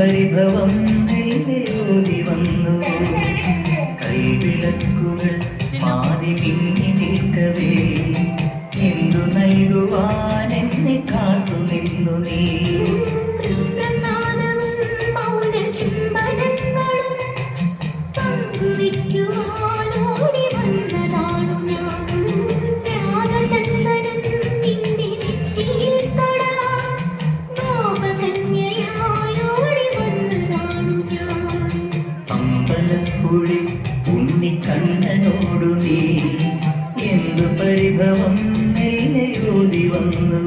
പരിഭവം ഓതി വന്നു. കൈവിളക്കുകൾ പാതി മിന്നി നിൽക്കവേ എന്തു നൽകുവാൻ എന്നെ കാത്തു നിന്നു നീ. അമ്പലപ്പുഴി ഉണ്ണിക്കണ്ണനോടു നീ എന്തു പരിഭവം ഓതി വന്നു.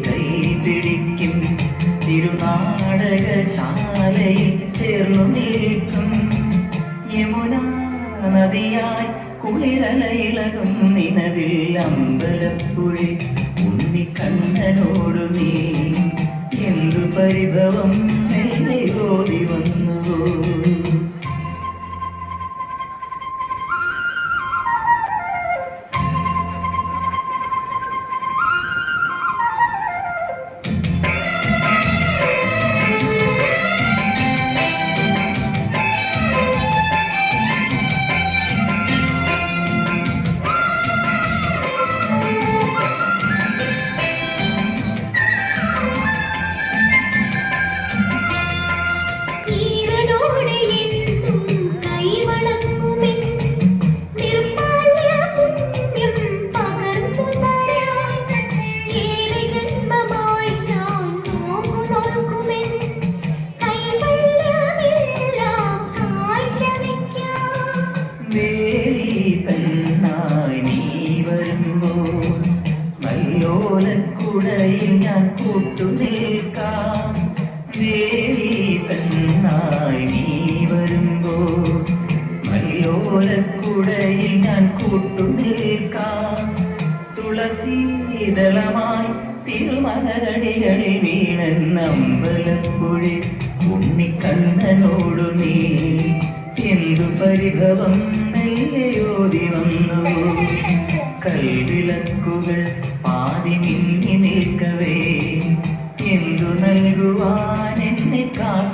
കൈപിടിക്കും തിരുനാടകശാലയിൽ ചേർന്നു നിൽക്കും യമുന നദിയായി കുളിരലയിളകും നിലവിൽ അമ്പലപ്പുഴി ഉണ്ണിക്കണ്ണനോടു നീ എന്തു പരിഭവം ഓതി വന്നു. പെണ്ണായി നീ വരുമ്പോൾ മല്ലോലക്കുടയിൽ ഞാൻ കൂട്ടുനിൽക്കാം. പെണ്ണായി നീ വരുമ്പോൾ മല്ലോലക്കുടയിൽ ഞാൻ കൂട്ടുനിൽക്കാം. തുളസീതളമായി തിരുമലരടികളിൽ വീണെന്ന അമ്പലപ്പുഴി ഉണ്ണിക്കണ്ണനോടു നീ എന്തു പരിഭവം ഓതി വന്നു. കൈവിളക്കുകൾ പാതി മിന്നി നിൽക്കവേ എന്തു നൽകുവാൻ എന്നെ കാത്തു